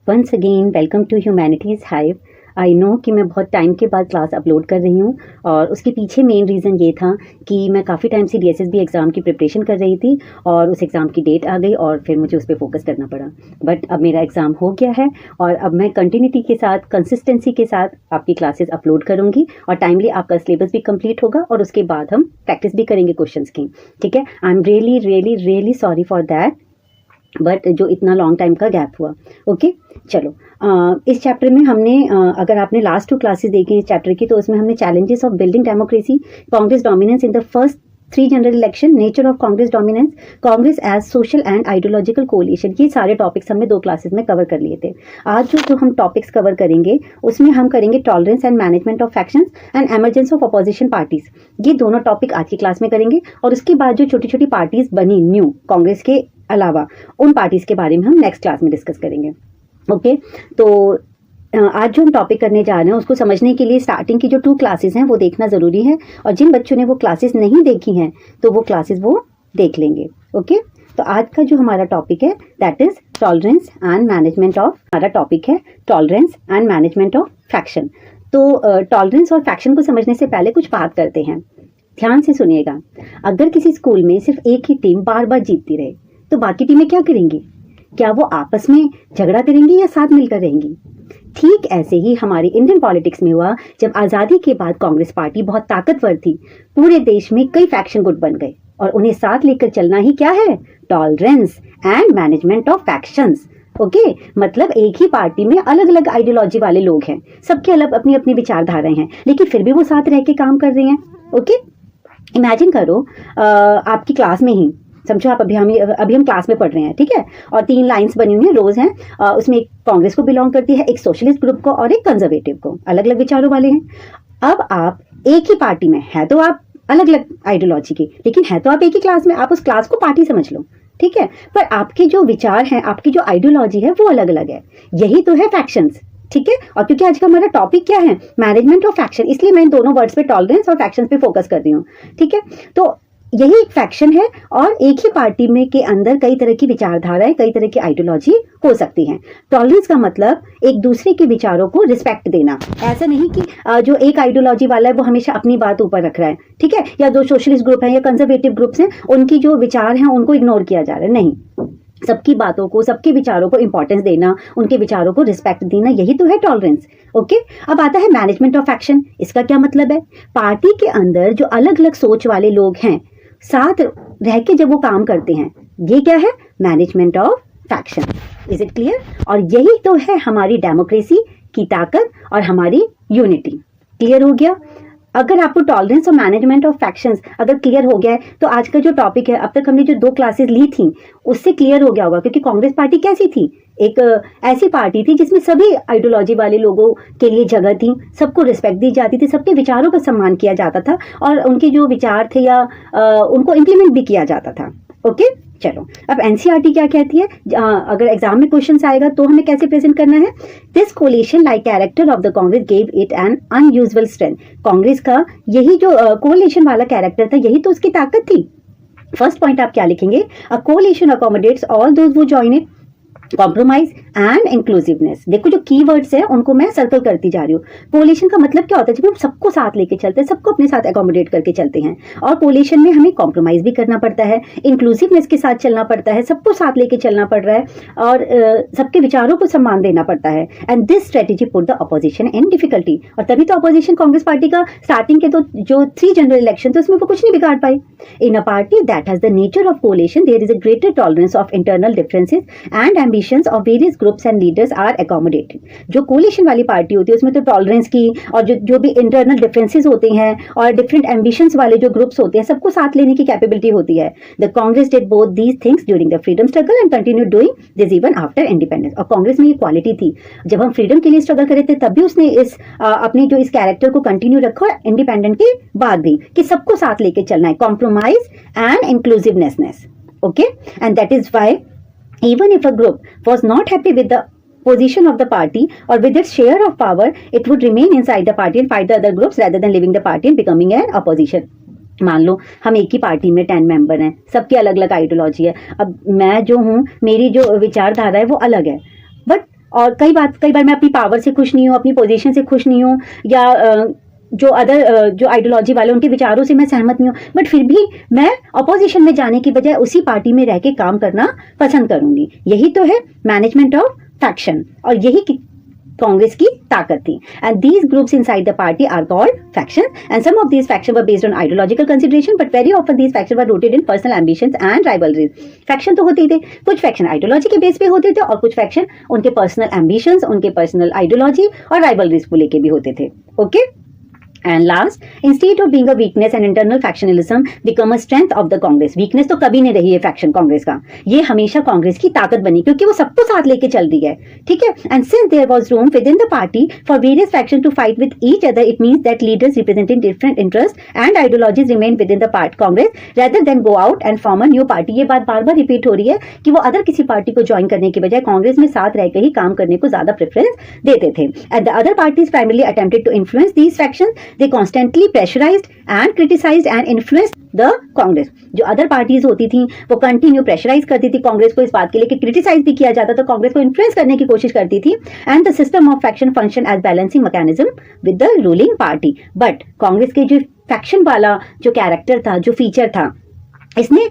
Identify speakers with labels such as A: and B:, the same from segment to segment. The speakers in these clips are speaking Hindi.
A: Once again welcome to Humanities Hive. I know कि मैं बहुत टाइम के बाद क्लास अपलोड कर रही हूँ और उसके पीछे मेन रीज़न ये था कि मैं काफ़ी टाइम से डीएसएसबी एग्ज़ाम की प्रिपरेशन कर रही थी और उस एग्ज़ाम की डेट आ गई और फिर मुझे उस पर फोकस करना पड़ा। बट अब मेरा एग्ज़ाम हो गया है और अब मैं कंटिन्यूटी के साथ, कंसिस्टेंसी के साथ आपकी क्लासेस अपलोड करूँगी और टाइमली आपका सिलेबस भी कंप्लीट होगा और उसके बाद हम प्रैक्टिस भी करेंगे क्वेश्चंस की। ठीक है, I am really sorry for that, but जो इतना लॉन्ग टाइम का गैप हुआ। ओके, चलो इस चैप्टर में हमने अगर आपने लास्ट 2 क्लासेस देखी इस चैप्टर की, तो उसमें हमने challenges of building democracy, Congress dominance in the first 3 general election, nature of Congress dominance, Congress as social and ideological coalition, ये सारे टॉपिक्स हमने 2 क्लासेस में कवर कर लिए थे। आज जो हम टॉपिक्स कवर करेंगे उसमें हम करेंगे tolerance and management of factions and emergence of opposition parties. ये दोनों टॉपिक आज की क्लास में करेंगे और उसके बाद जो छोटी छोटी पार्टीज बनी न्यू कांग्रेस के अलावा, उन पार्टीज के बारे में हम नेक्स्ट क्लास में डिस्कस करेंगे। ओके, तो आज जो हम टॉपिक करने जा रहे हैं उसको समझने के लिए स्टार्टिंग की जो 2 क्लासेस हैं वो देखना ज़रूरी है और जिन बच्चों ने वो क्लासेस नहीं देखी हैं तो वो क्लासेस वो देख लेंगे। ओके, तो आज का जो हमारा टॉपिक है that is tolerance and management of, हमारा टॉपिक है tolerance and management of faction. तो टॉलरेंस और फैक्शन को समझने से पहले कुछ बात करते हैं, ध्यान से सुनिएगा। अगर किसी स्कूल में सिर्फ एक ही टीम बार बार जीतती रहे तो बाकी टीमें क्या करेंगी? क्या वो आपस में झगड़ा करेंगी या साथ मिलकर रहेंगी? ठीक ऐसे ही हमारी इंडियन पॉलिटिक्स में हुआ। जब आज़ादी के बाद कांग्रेस पार्टी बहुत ताकतवर थी, पूरे देश में कई फैक्शन गुट बन गए और उन्हें साथ लेकर चलना ही क्या है? Tolerance and management of factions. Okay, मतलब एक ही पार्टी में अलग अलग आइडियोलॉजी वाले लोग हैं, सबके अलग अपनी अपनी विचारधाराएं हैं, लेकिन फिर भी वो साथ रह के काम कर रहे हैं। ओके, इमेजिन करो आपकी क्लास में ही, समझो आप अभी हम क्लास में पढ़ रहे हैं, ठीक है, और 3 लाइंस बनी हुई हैं, रोज हैं, उसमें एक कांग्रेस को बिलोंग करती है, एक सोशलिस्ट ग्रुप को और एक कंजर्वेटिव को, अलग अलग विचारों वाले हैं। अब आप एक ही पार्टी में है, तो आप अलग अलग आइडियोलॉजी की, लेकिन है तो आप एक ही क्लास में, आप उस क्लास को पार्टी समझ लो, ठीक है, पर आपके जो विचार हैं, आपकी जो आइडियोलॉजी है वो अलग अलग है। यही तो है फैक्शंस, ठीक है। और क्योंकि आज का हमारा टॉपिक क्या है? मैनेजमेंट ऑफ फैक्शन, इसलिए मैं इन दोनों वर्ड्स पे, टॉलरेंस और फैक्शन पे फोकस कर रही हूँ, ठीक है। तो यही एक फैक्शन है और एक ही पार्टी में के अंदर कई तरह की विचारधाराएं, कई तरह की आइडियोलॉजी हो सकती हैं। टॉलरेंस का मतलब एक दूसरे के विचारों को रिस्पेक्ट देना। ऐसा नहीं कि जो एक आइडियोलॉजी वाला है वो हमेशा अपनी बात ऊपर रख रहा है, ठीक है, या जो सोशलिस्ट ग्रुप है या कंजर्वेटिव ग्रुप्स हैं उनकी जो विचार हैं उनको इग्नोर किया जा रहा है। नहीं, सबकी बातों को, सबके विचारों को इंपॉर्टेंस देना, उनके विचारों को रिस्पेक्ट देना, यही तो है टॉलरेंस। ओके, अब आता है मैनेजमेंट ऑफ फैक्शन। इसका क्या मतलब है? पार्टी के अंदर जो अलग अलग सोच वाले लोग हैं, साथ रह के जब वो काम करते हैं, ये क्या है? Management of faction. Is it clear? और यही तो है हमारी डेमोक्रेसी की ताकत और हमारी यूनिटी। क्लियर हो गया? अगर आपको टॉलरेंस और मैनेजमेंट ऑफ फैक्शंस अगर क्लियर हो गया है तो आज का जो टॉपिक है, अब तक हमने जो 2 क्लासेस ली थी उससे क्लियर हो गया होगा। क्योंकि कांग्रेस पार्टी कैसी थी? एक ऐसी पार्टी थी जिसमें सभी आइडियोलॉजी वाले लोगों के लिए जगह थी, सबको रिस्पेक्ट दी जाती थी, सबके विचारों का सम्मान किया जाता था और उनके जो विचार थे या उनको इम्प्लीमेंट भी किया जाता था। ओके, चलो अब एनसीईआरटी क्या कहती है? अगर एग्जाम में क्वेश्चन आएगा तो हमें कैसे प्रेजेंट करना है? This coalition like character of the Congress gave it an unusual strength. Congress का यही जो कोलिशन वाला कैरेक्टर था, यही तो उसकी ताकत थी। फर्स्ट पॉइंट आप क्या लिखेंगे? A coalition accommodates all those who join it, compromise and inclusiveness. देखो जो कीवर्ड्स है उनको मैं सर्कल करती जा रही हूँ। कोलिशन का मतलब क्या होता है? जब हम सबको साथ लेके चलते हैं, सबको अपने साथ अकोमोडेट करके चलते हैं, और कोलिशन में हमें कॉम्प्रोमाइज भी करना पड़ता है, इंक्लूसिवनेस के साथ चलना पड़ता है, सबको साथ लेके चलना पड़ रहा है और सबके विचारों को सम्मान देना पड़ता है। And this strategy put the opposition in difficulty. और तभी तो अपोजिशन कांग्रेस पार्टी का स्टार्टिंग के तो जो 3 जनरल इलेक्शन थे उसमें वो कुछ नहीं बिगाड़ पाए। In a party that has the nature of coalition there is a greater tolerance of internal differences and ambitions of various groups and leaders are accommodated। जो कोलिशन वाली पार्टी होती है उसमें तो टॉलरेंस की और जो भी इंटरनल डिफरेंसेस होते हैं और डिफरेंट एम्बिशंस वाले जो ग्रुप्स होते हैं, सबको साथ लेने की कैपेबिलिटी होती है। The Congress did both these things during the freedom struggle and continue doing this even after independence. और कांग्रेस में ये क्वालिटी थी, जब हम फ्रीडम के लिए स्ट्रगल कर रहे थे तब भी उसने इस अपनी जो इस कैरेक्टर को कंटिन्यू रखा और इंडिपेंडेंट के बाद भी, कि सबको साथ लेके चलना है, compromise and inclusiveness. Okay, and that is why even if a group was not happy with the position of the party or with its share of power, it would remain inside the party and fight the other groups rather than leaving the party and becoming an opposition। मान लो हम एक ही पार्टी में 10 मेंबर हैं, सबकी अलग अलग आइडियोलॉजी है। अब मैं जो हूँ, मेरी जो विचारधारा है वो अलग है, बट और कई बार मैं अपनी पावर से खुश नहीं हूँ, अपनी पोजीशन से खुश नहीं हूँ, या जो आइडियोलॉजी वाले उनके विचारों से मैं सहमत नहीं हूँ, बट फिर भी मैं अपोजिशन में जाने की बजाय उसी पार्टी में रह के काम करना पसंद करूंगी। यही तो है मैनेजमेंट ऑफ फैक्शन, और यही कांग्रेस की ताकत थी। And these groups inside the party are called faction, and some of these faction were based on ideological consideration, but very often these faction were rooted in personal ambitions and rivalries. Faction तो होते ही थे, कुछ फैक्शन आइडियोलॉजी के बेस पे होते थे और कुछ फैक्शन उनके पर्सनल एम्बिशंस, उनके पर्सनल आइडियोलॉजी और राइवलरीज को लेके भी होते थे। Okay, And last, instead of being a weakness and internal factionalism become a strength of the Congress. Weakness तो कभी नहीं रही है फैक्शन कांग्रेस का, ये हमेशा कांग्रेस की ताकत बनी, क्योंकि वो सबको साथ लेके चल रही है, ठीक है। And since there was room within the party for various factions to fight with each other, it means that leaders representing different interests and ideologies remain within the Congress rather than go out and form a new party. ये बात बार बार रिपीट हो रही है कि वो अदर किसी पार्टी को ज्वाइन करने की बजाय कांग्रेस में साथ रहकर ही काम करने को ज्यादा प्रेफरेंस देते थे। And the other parties primarily attempted to influence these factions. They constantly pressurized and criticized and influenced the Congress. जो अदर पार्टीज होती थी वो कंटिन्यू प्रेशराइज करती थी कांग्रेस को इस बात के लिए कि क्रिटिसाइज भी किया जाता था, कांग्रेस को इन्फ्लुएंस करने की कोशिश करती थी। And the system of faction function as balancing mechanism with the ruling party. But Congress के जो फैक्शन वाला जो कैरेक्टर था, जो फीचर था, इसने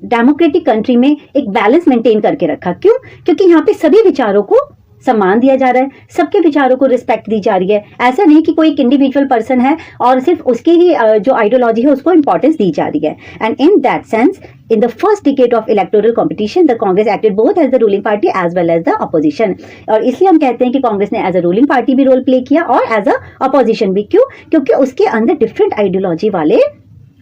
A: डेमोक्रेटिक कंट्री में एक बैलेंस मेंटेन करके रखा। क्यों? क्योंकि यहाँ पे सभी विचारों को सम्मान दिया जा रहा है, सबके विचारों को रिस्पेक्ट दी जा रही है। ऐसा नहीं कि कोई एक इंडिविजुअल पर्सन है और सिर्फ उसके ही जो आइडियोलॉजी है उसको इंपॉर्टेंस दी जा रही है। And in that sense, in the first decade of electoral competition, the Congress acted both as the ruling party as well as the opposition. और इसलिए हम कहते हैं कि कांग्रेस ने एज अ रूलिंग पार्टी भी रोल प्ले किया और एज अ अपोजिशन भी। क्यों? क्योंकि उसके अंदर डिफरेंट आइडियोलॉजी वाले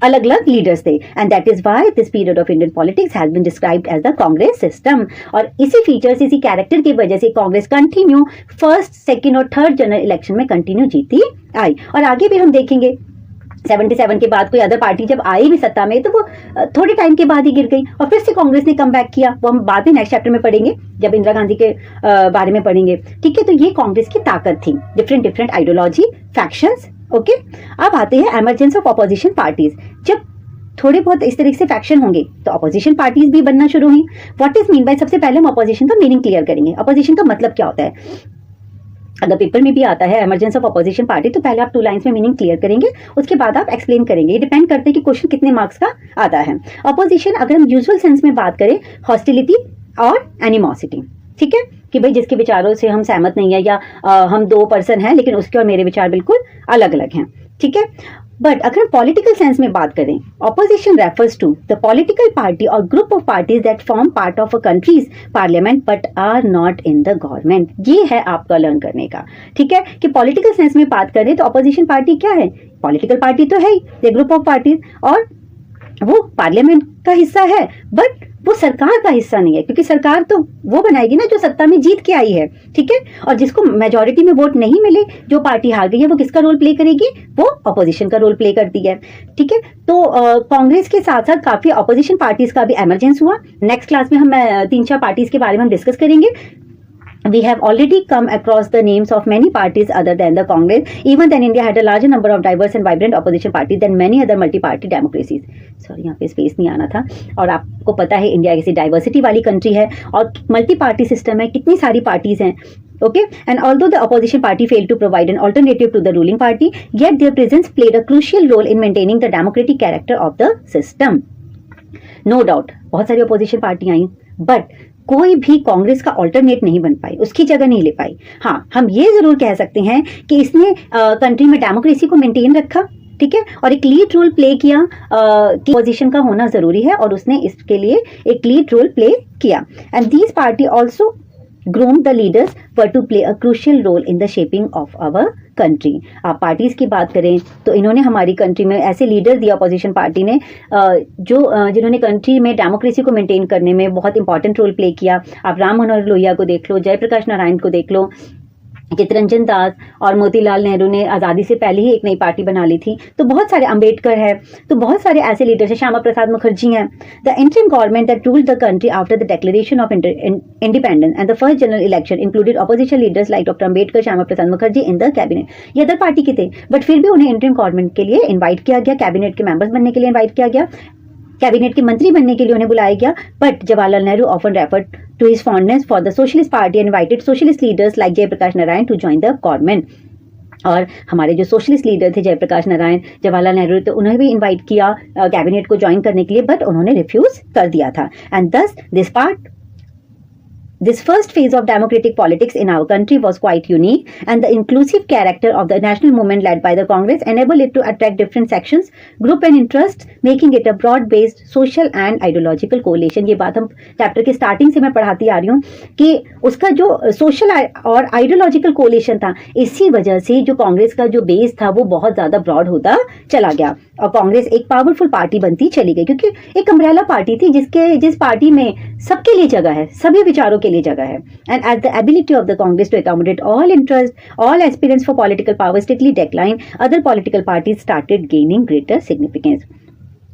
A: अलग अलग लीडर्स थे। And that is why this period of Indian politics has been described as the Congress system. और इसी फीचर्स, इसी कैरेक्टर की वजह से कांग्रेस कंटिन्यू फर्स्ट, सेकंड और थर्ड जनरल इलेक्शन में कंटिन्यू जीती आई। और आगे भी हम देखेंगे 77 के बाद कोई अदर पार्टी जब आई भी सत्ता में तो वो थोड़े टाइम के बाद ही गिर गई और फिर से कांग्रेस ने कम बैक किया। वो हम बाद में नेक्स्ट चैप्टर में पढ़ेंगे जब इंदिरा गांधी के बारे में पढ़ेंगे, ठीक है। तो ये कांग्रेस की ताकत थी, डिफरेंट आइडियोलॉजी, फैक्शंस। ओके, अब आते हैं एमरजेंस ऑफ अपोजिशन पार्टीज। जब थोड़े बहुत इस तरीके से फैक्शन होंगे तो अपोजिशन पार्टीज भी बनना शुरू हुई। व्हाट इज मीन बाय, सबसे पहले हम अपोजिशन का मीनिंग क्लियर करेंगे। अपोजिशन का मतलब क्या होता है? अगर पेपर में भी आता है एमरजेंस ऑफ अपोजिशन पार्टी, तो पहले आप 2 लाइंस में मीनिंग क्लियर करेंगे, उसके बाद आप एक्सप्लेन करेंगे। ये डिपेंड करते हैं कि क्वेश्चन कितने मार्क्स का आता है। अपोजिशन अगर हम यूजुअल सेंस में बात करें, हॉस्टिलिटी और एनिमोसिटी, ठीक है, कि भाई जिसके विचारों से हम सहमत नहीं है, या हम 2 पर्सन हैं लेकिन उसके और मेरे विचार बिल्कुल अलग अलग हैं, ठीक है। बट अगर हम पॉलिटिकल सेंस में बात करें, opposition refers to the political party और group of parties that form part of a country's parliament but are not in the government. ये है आपका लर्न करने का, ठीक है, कि पॉलिटिकल सेंस में बात करें तो ऑपोजिशन पार्टी क्या है? पॉलिटिकल पार्टी तो है ही, ग्रुप ऑफ पार्टीज, और वो पार्लियामेंट का हिस्सा है बट वो सरकार का हिस्सा नहीं है, क्योंकि सरकार तो वो बनाएगी ना जो सत्ता में जीत के आई है, ठीक है। और जिसको मेजॉरिटी में वोट नहीं मिले, जो पार्टी हार गई है, वो किसका रोल प्ले करेगी? वो अपोजिशन का रोल प्ले करती है, ठीक है। तो कांग्रेस के साथ साथ काफी अपोजिशन पार्टीज का भी एमरजेंस हुआ। नेक्स्ट क्लास में हम 3-4 पार्टीज के बारे में हम डिस्कस करेंगे। We have already come across the names of many parties other than the Congress. Even then, India had a larger number of diverse and vibrant opposition parties than many other multi-party democracies. Sorry, यहाँ पे स्पेस नहीं आना था। और आपको पता है इंडिया किसी डाइवर्सिटी वाली कंट्री है और मल्टी पार्टी सिस्टम है, कितनी सारी पार्टीज हैं। Okay, and although the opposition party failed to provide an alternative to the ruling party, yet their presence played a crucial role in maintaining the democratic character of the system. No doubt, बहुत सारी opposition पार्टियां आई, but कोई भी कांग्रेस का ऑल्टरनेट नहीं बन पाई, उसकी जगह नहीं ले पाई। हाँ, हम ये जरूर कह सकते हैं कि इसने कंट्री में डेमोक्रेसी को मेंटेन रखा, ठीक है, और एक लीड रोल प्ले किया कि पोजीशन का होना जरूरी है, और उसने इसके लिए एक लीड रोल प्ले किया। And these party also groomed the leaders were to play a crucial role in the shaping of our country. आप पार्टीज की बात करें तो इन्होंने हमारी कंट्री में ऐसे लीडर दिया अपोजिशन पार्टी ने जिन्होंने कंट्री में डेमोक्रेसी को मेंटेन करने में बहुत इंपॉर्टेंट रोल प्ले किया। आप राम मनोहर लोहिया को देख लो, जयप्रकाश नारायण को देख लो, चित्तरंजन दास और मोतीलाल नेहरू ने आज़ादी से पहले ही एक नई पार्टी बना ली थी। तो बहुत सारे, अंबेडकर है, तो बहुत सारे ऐसे लीडर्स हैं, श्यामा प्रसाद मुखर्जी हैं। The interim government that ruled the country after the declaration of independence and the first general election included opposition leaders like doctor Ambedkar, Shyama Prasad Mukherjee in the cabinet. ये अदर पार्टी के थे, बट फिर भी उन्हें इंटरिम गवर्नमेंट के लिए इन्वाइट किया गया, कैबिनेट के मेंबर्स बनने के लिए इन्वाइट किया गया। कैबिनेट के मंत्री बनने के लिए उन्हें बुलाया गया, but Jawaharlal Nehru often referred to his fondness for the socialist party and invited socialist leaders like Jayaprakash Narayan to join the government. और हमारे जो सोशलिस्ट लीडर थे जयप्रकाश नारायण, जवाहरलाल नेहरू, तो उन्हें भी इनवाइट किया कैबिनेट को ज्वाइन करने के लिए, बट उन्होंने रिफ्यूज कर दिया था। एंड दस This first phase of democratic politics in our country was quite unique, and the inclusive character of the national movement led by the Congress enabled it to attract different sections, group and interests, making it a broad-based social and ideological coalition। ये बात हम चैप्टर के स्टार्टिंग से मैं पढ़ाती आ रही हूँ कि उसका जो सोशल और आइडियोलॉजिकल कोलिशन था, इसी वजह से जो कांग्रेस का जो बेस था वो बहुत ज्यादा ब्रॉड होता चला गया और कांग्रेस एक पावरफुल पार्टी बनती चली गई, क्योंकि एक अम्ब्रेला पार्टी थी जिस पार्टी में सबके लिए जगह है, सभी विचारों के लिए जगह है। And as the ability of the Congress to accommodate all interest, all aspirants for political power strictly decline, other political parties started gaining greater significance.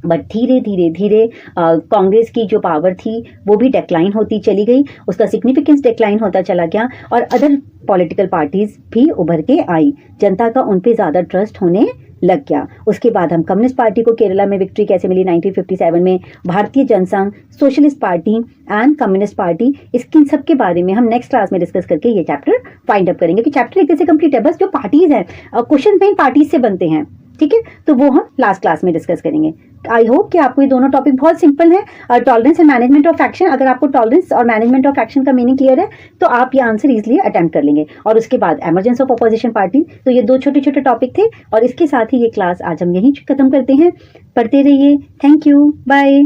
A: But धीरे धीरे धीरे कांग्रेस की जो पावर थी वो भी डिक्लाइन होती चली गई, उसका सिग्निफिकेंस डिक्लाइन होता चला गया और अदर पॉलिटिकल पार्टीज भी उभर के आई, जनता का उन पे ज़्यादा ट्रस्ट होने लग गया। उसके बाद हम कम्युनिस्ट पार्टी को केरला में विक्ट्री कैसे मिली 1957 में, Bharatiya Jana Sangh, socialist party and communist party, इसके सब के बारे में हम नेक्स्ट क्लास में डिस्कस करके ये चैप्टर फाइंड अप करेंगे कि चैप्टर एक तरह से कंप्लीट है। बस जो पार्टीज हैं, क्वेश्चन मेन पार्टीज से बनते हैं, ठीक है, तो वो हम लास्ट क्लास में डिस्कस करेंगे। आई होप कि आपको ये दोनों टॉपिक बहुत सिंपल है। Tolerance and management of action, अगर आपको टॉलरेंस और मैनेजमेंट ऑफ एक्शन का मीनिंग क्लियर है तो आप ये आंसर इजीली अटेम्प्ट कर लेंगे। और उसके बाद एमरजेंस ऑफ अपोजिशन पार्टी, तो ये दो छोटे छोटे टॉपिक थे और इसके साथ ही ये क्लास आज हम यहीं खत्म करते हैं। पढ़ते रहिए। Thank you, bye.